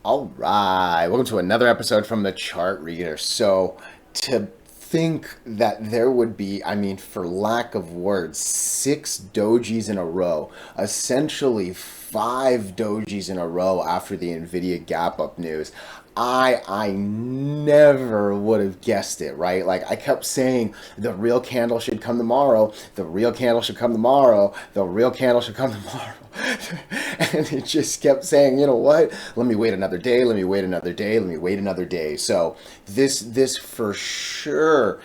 All right, welcome to another episode from the Chart Reader. So, to think that there would be, for lack of words, six dojis in a row, essentially five dojis in a row after the Nvidia gap up news. I never would have guessed it, right? Like I kept saying the real candle should come tomorrow, the real candle should come tomorrow, the real candle should come tomorrow. And it just kept saying, you know what? Let me wait another day, let me wait another day, let me wait another day. So this for sure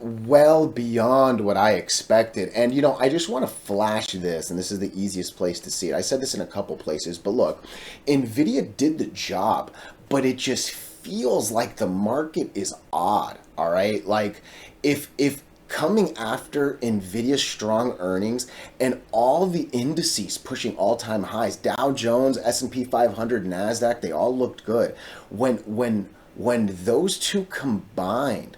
well beyond what I expected. And I just want to flash this, and this is the easiest place to see it. I said this in a couple places, but look, Nvidia did the job, but it just feels like the market is odd, all right? Like if coming after Nvidia's strong earnings and all the indices pushing all-time highs, Dow Jones, S&P 500, Nasdaq, they all looked good. When those two combined,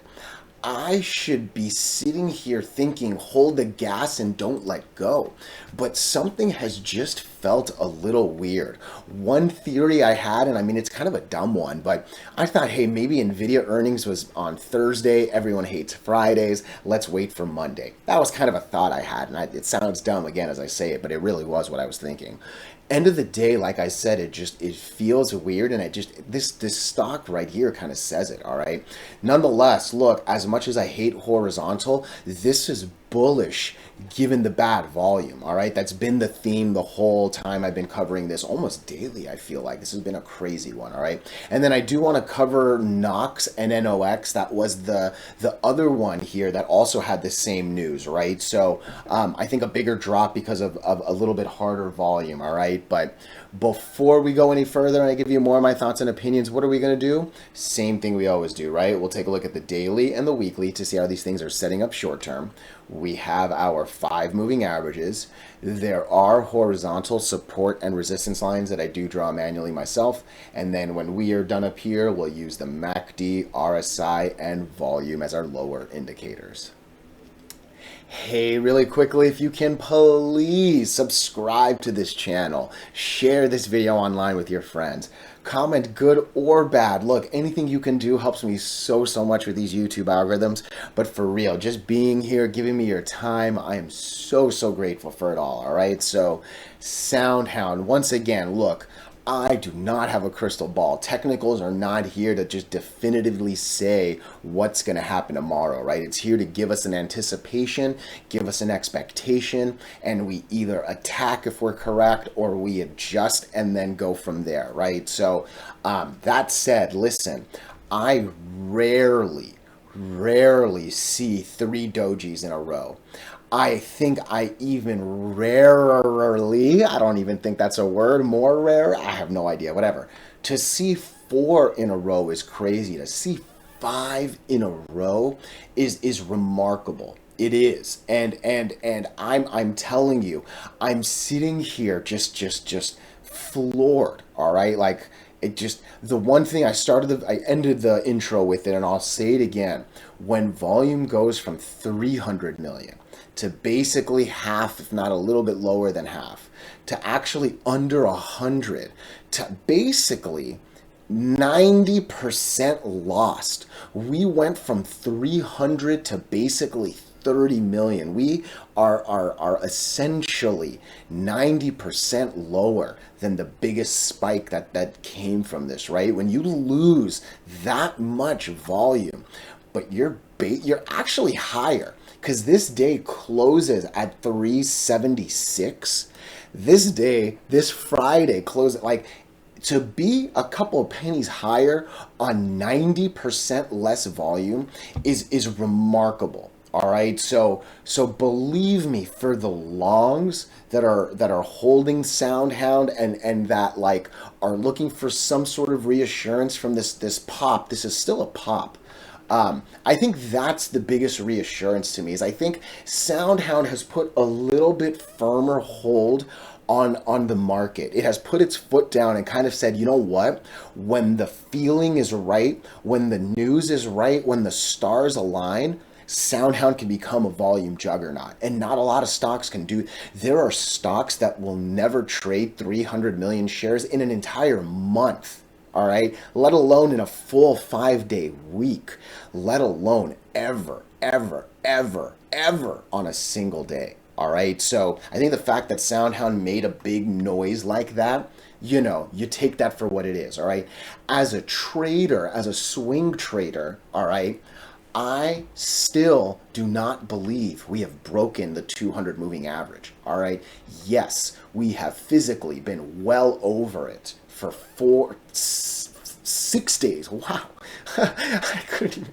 I should be sitting here thinking, hold the gas and don't let go. But something has just felt a little weird. One theory I had, and it's kind of a dumb one, but I thought, hey, maybe Nvidia earnings was on Thursday. Everyone hates Fridays. Let's wait for Monday. That was kind of a thought I had, and it sounds dumb again as I say it, but it really was what I was thinking. End of the day, like I said, it feels weird, and this stock right here kind of says it. All right. Nonetheless, look, as much as I hate horizontal, this is bullish given the bad volume. All right, that's been the theme the whole time I've been covering this, almost daily. I feel like this has been a crazy one. All right, and then I do want to cover NOX and NNOX. That was the other one here that also had the same news. Right, so I think a bigger drop because of a little bit harder volume. All right, but before we go any further and I give you more of my thoughts and opinions, what are we going to do? Same thing we always do, right? We'll take a look at the daily and the weekly to see how these things are setting up short term. We have our 5 moving averages. There are horizontal support and resistance lines that I do draw manually myself. And then when we are done up here, we'll use the MACD, RSI, and volume as our lower indicators. Hey, really quickly, if you can please subscribe to this channel, share this video online with your friends, comment good or bad. Look, anything you can do helps me so much with these YouTube algorithms, but for real, just being here, giving me your time, I am so grateful for it all right? So, SoundHound, once again, look, I do not have a crystal ball. Technicals are not here to just definitively say what's going to happen tomorrow, right? It's here to give us an anticipation, give us an expectation, and we either attack if we're correct or we adjust and then go from there, right? So that said, listen, I rarely see 3 dojis in a row. I think I even rarely, I don't even think that's a word, more rare, I have no idea, whatever. To see 4 in a row is crazy. To see 5 in a row is remarkable. It is. And I'm telling you, I'm sitting here just floored, all right? Like it just, the one thing I ended the intro with it, and I'll say it again. When volume goes from 300 million to basically half, if not a little bit lower than half, to actually under 100, to basically 90% lost. We went from 300 to basically 30 million. We are essentially 90% lower than the biggest spike that came from this, right? When you lose that much volume, but you're actually higher, because this day closes at 376. This Friday closes, like, to be a couple of pennies higher on 90% less volume is remarkable. All right, so believe me, for the longs that are holding SoundHound and that like are looking for some sort of reassurance from this pop. This is still a pop. I think that's the biggest reassurance to me, is I think SoundHound has put a little bit firmer hold on the market. It has put its foot down and kind of said, you know what? When the feeling is right, when the news is right, when the stars align, SoundHound can become a volume juggernaut, and not a lot of stocks can do. There are stocks that will never trade 300 million shares in an entire month. all right? Let alone in a full 5-day week, let alone ever, ever, ever, ever on a single day, all right? So I think the fact that SoundHound made a big noise like that, you know, you take that for what it is, all right? As a trader, as a swing trader, all right, I still do not believe we have broken the 200 moving average. All right. Yes, we have physically been well over it for 6 days. Wow. I couldn't even.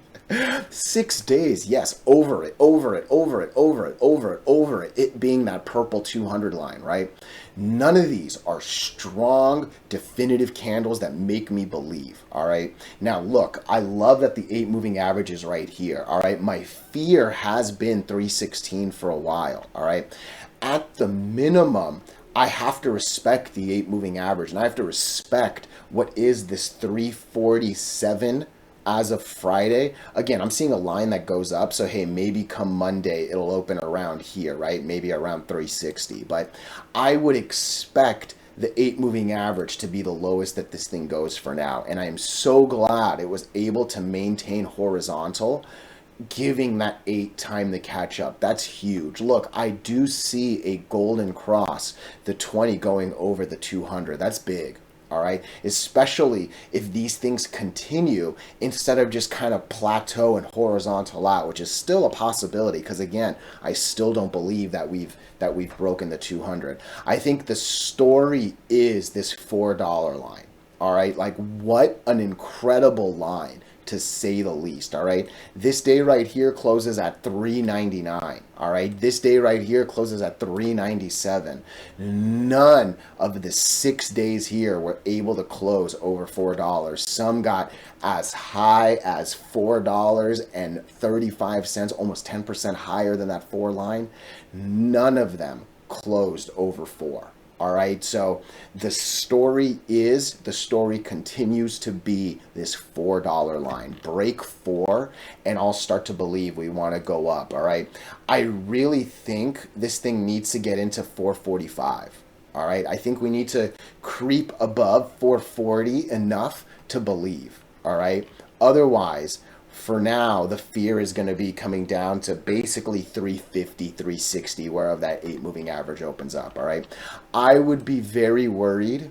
6 days. Yes. Over it, over it, over it, over it, over it, over it. It being that purple 200 line, right? None of these are strong, definitive candles that make me believe, all right? Now, look, I love that the 8 moving average is right here, all right? My fear has been 316 for a while, all right? At the minimum, I have to respect the 8 moving average, and I have to respect what is this 347 as of Friday. Again, I'm seeing a line that goes up, so hey, maybe come Monday it'll open around here, right? Maybe around 360. But I would expect the 8 moving average to be the lowest that this thing goes for now. And I am so glad it was able to maintain horizontal, giving that 8 time to catch up. That's huge. Look, I do see a golden cross, the 20 going over the 200. That's big. All right, especially if these things continue instead of just kind of plateau and horizontal out, which is still a possibility. Because again, I still don't believe that we've broken the 200. I think the story is this $4 line. All right, like what an incredible line, to say the least. All right, this day right here closes at 399. All right, this day right here closes at 397. None of the 6 days here were able to close over $4. Some got as high as $4.35, almost 10% higher than that 4 line. None of them closed over 4. All right, so the story continues to be this $4 line. Break 4, and I'll start to believe we want to go up. All right, I really think this thing needs to get into 445. All right, I think we need to creep above 440 enough to believe. All right, otherwise, for now, the fear is going to be coming down to basically 350, 360, wherever that 8 moving average opens up, all right? I would be very worried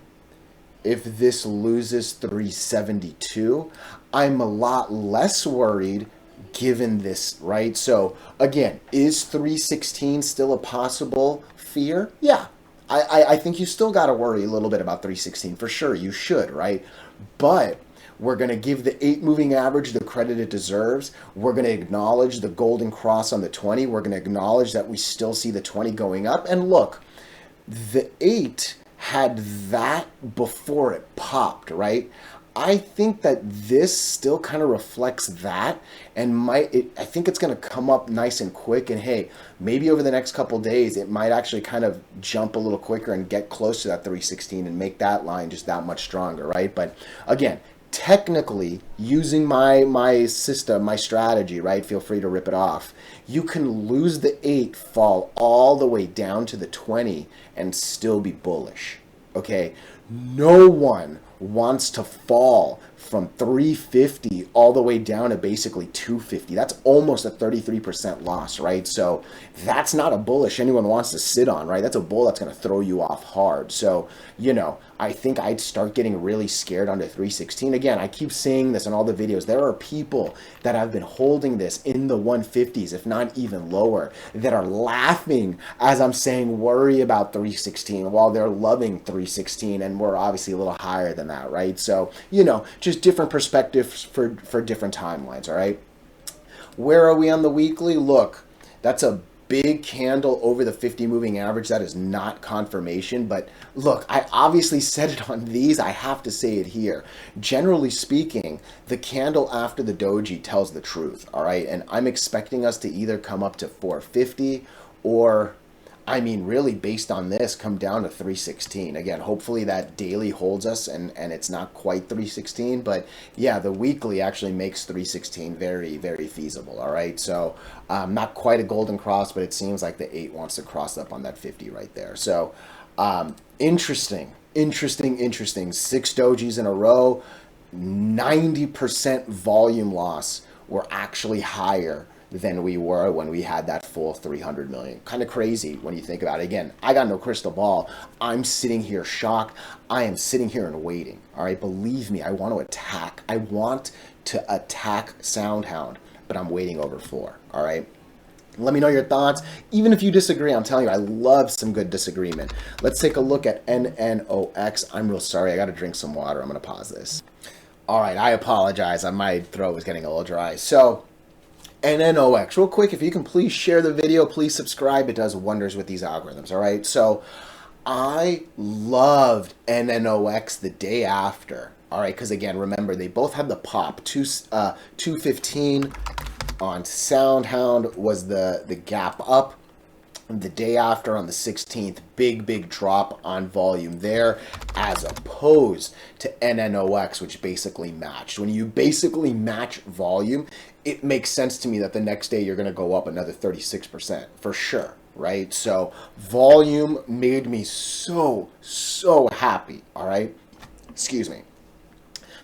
if this loses 372. I'm a lot less worried given this, right? So, again, is 316 still a possible fear? Yeah. I think you still got to worry a little bit about 316. For sure, you should, right? But we're going to give the 8 moving average the credit it deserves. We're going to acknowledge the golden cross on the 20. We're going to acknowledge that we still see the 20 going up. And look, the 8 had that before it popped, right? I think that this still kind of reflects that, and I think it's going to come up nice and quick. And hey, maybe over the next couple days, it might actually kind of jump a little quicker and get close to that 316 and make that line just that much stronger, right? But again, technically, using my system, my strategy, right? Feel free to rip it off. You can lose the 8, fall all the way down to the 20, and still be bullish. Okay? No one wants to fall from 350 all the way down to basically 250. That's almost a 33% loss, right? So that's not a bullish anyone wants to sit on, right? That's a bull that's going to throw you off hard. So, you know, I think I'd start getting really scared under 316. Again, I keep saying this in all the videos. There are people that have been holding this in the 150s, if not even lower, that are laughing as I'm saying worry about 316 while they're loving 316, and we're obviously a little higher than that, right? So, you know, just different perspectives for different timelines, all right? Where are we on the weekly? Look, that's a big candle over the 50 moving average. That is not confirmation, but look, I obviously said it on these. I have to say it here. Generally speaking, the candle after the doji tells the truth, all right? And I'm expecting us to either come up to 450 or, I mean, really based on this, come down to 316. Again, hopefully that daily holds us and it's not quite 316. But yeah, the weekly actually makes 316 very, very feasible. All right. So not quite a golden cross, but it seems like the 8 wants to cross up on that 50 right there. So interesting. Interesting. 6 dojis in a row, 90% volume loss. Were actually higher than we were when we had that full 300 million. Kind of crazy when you think about it. Again, I got no crystal ball. I'm sitting here shocked. I am sitting here and waiting. All right, believe me, I want to attack. I want to attack SoundHound, but I'm waiting over 4. All right. Let me know your thoughts. Even if you disagree, I'm telling you, I love some good disagreement. Let's take a look at NNOX. I'm real sorry. I got to drink some water. I'm going to pause this. All right, I apologize. My throat was getting a little dry. So, NNOX, real quick, if you can please share the video, please subscribe. It does wonders with these algorithms, all right? So, I loved NNOX the day after, all right? Because, again, remember, they both had the pop. 215 on SoundHound was the gap up. The day after on the 16th, big drop on volume there, as opposed to NNOX, which basically matched. When you basically match volume, it makes sense to me that the next day you're going to go up another 36% for sure, right? So volume made me so happy, all right? Excuse me.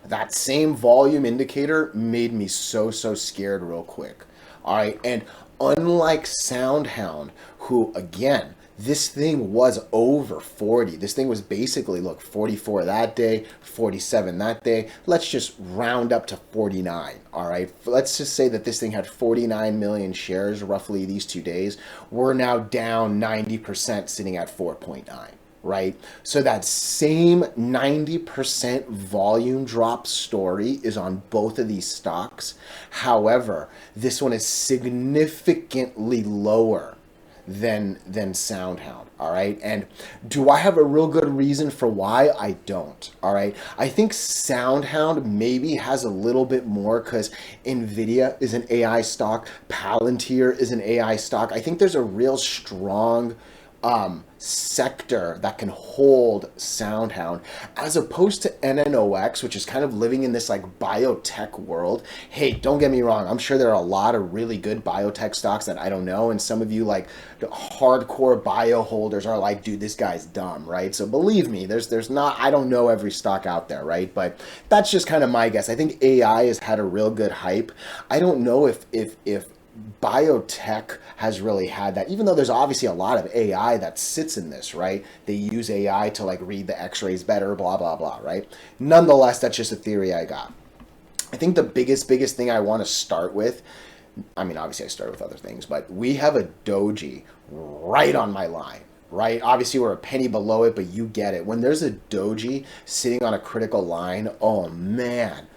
That same volume indicator made me so scared real quick, all right? And unlike SoundHound, who, again, this thing was over 40. This thing was basically, look, 44 that day, 47 that day. Let's just round up to 49, all right? Let's just say that this thing had 49 million shares roughly these 2 days. We're now down 90%, sitting at 4.9. Right? So that same 90% volume drop story is on both of these stocks. However, this one is significantly lower than SoundHound, all right? And do I have a real good reason for why? I don't, all right? I think SoundHound maybe has a little bit more because NVIDIA is an AI stock, Palantir is an AI stock. I think there's a real strong sector that can hold SoundHound, as opposed to NNOX, which is kind of living in this like biotech world. Hey, don't get me wrong, I'm sure there are a lot of really good biotech stocks that I don't know, and some of you like hardcore bio holders are like, dude, this guy's dumb, right? So believe me, there's not, I don't know every stock out there, right? But that's just kind of my guess. I think AI has had a real good hype. I don't know if biotech has really had that, even though there's obviously a lot of AI that sits in this, right? They use AI to like read the x-rays better, blah, blah, blah, right? Nonetheless, that's just a theory I got. I think the biggest thing I want to start with, I mean, obviously I started with other things, but we have a doji right on my line, right? Obviously we're a penny below it, but you get it. When there's a doji sitting on a critical line, oh man,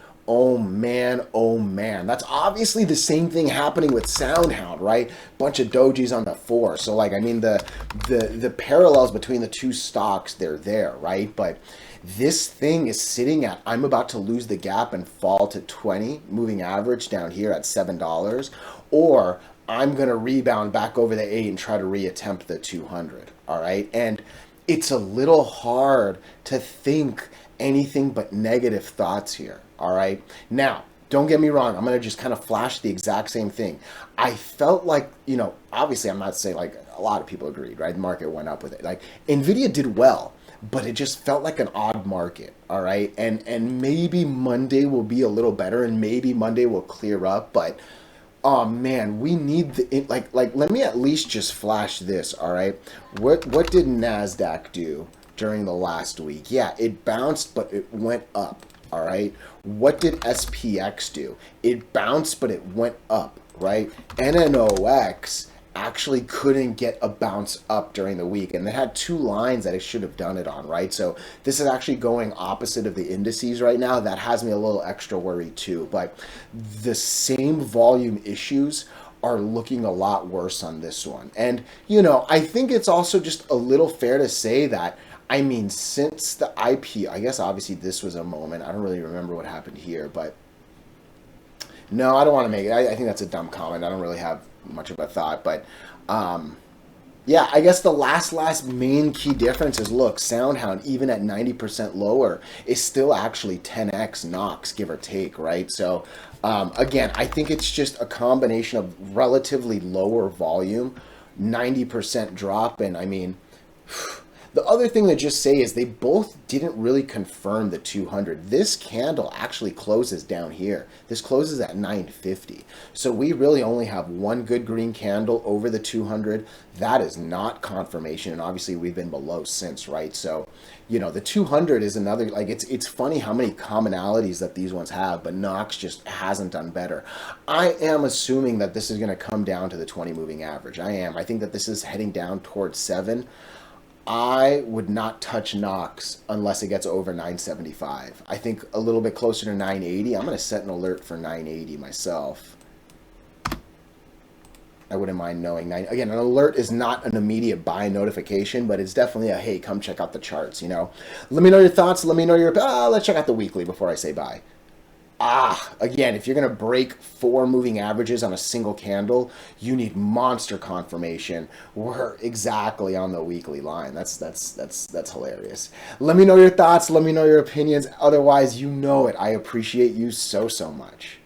that's obviously the same thing happening with SoundHound, right? Bunch of dojis on the 4. So like, I mean, the parallels between the two stocks, they're there, right? But this thing is sitting at, I'm about to lose the gap and fall to 20, moving average down here at $7, or I'm going to rebound back over the 8 and try to reattempt the 200, all right? And it's a little hard to think anything but negative thoughts here. All right. Now, don't get me wrong. I'm going to just kind of flash the exact same thing. I felt like, you know, obviously I'm not saying like a lot of people agreed, right? The market went up with it. Like NVIDIA did well, but it just felt like an odd market. All right. And maybe Monday will be a little better and maybe Monday will clear up. But oh man, we need the, like let me at least just flash this. All right. What did NASDAQ do during the last week? Yeah, it bounced, but it went up. All right. What did SPX do? It bounced, but it went up, right? NNOX actually couldn't get a bounce up during the week, and they had 2 lines that it should have done it on, right? So this is actually going opposite of the indices right now. That has me a little extra worried too, but the same volume issues are looking a lot worse on this one. And, you know, I think it's also just a little fair to say that, I mean, since the IP, I guess obviously this was a moment. I don't really remember what happened here, but no, I don't want to make it. I think that's a dumb comment. I don't really have much of a thought, but yeah, I guess the last main key difference is, look, SoundHound, even at 90% lower, is still actually 10x NOX, give or take, right? So again, I think it's just a combination of relatively lower volume, 90% drop, and I mean, The other thing to just say is they both didn't really confirm the 200. This candle actually closes down here. This closes at 950. So we really only have one good green candle over the 200. That is not confirmation, and obviously we've been below since, right? So, you know, the 200 is another, like, it's funny how many commonalities that these ones have, but NOX just hasn't done better. I am assuming that this is going to come down to the 20 moving average. I am. I think that this is heading down towards 7. I would not touch NOX unless it gets over 975. I think a little bit closer to 980. I'm going to set an alert for 980 myself. I wouldn't mind knowing. Again, an alert is not an immediate buy notification, but it's definitely a, hey, come check out the charts, you know. Let me know your thoughts. Let me know your, let's check out the weekly before I say bye. Again, if you're going to break 4 moving averages on a single candle, you need monster confirmation. We're exactly on the weekly line. That's hilarious. Let me know your thoughts. Let me know your opinions. Otherwise, you know it. I appreciate you so much.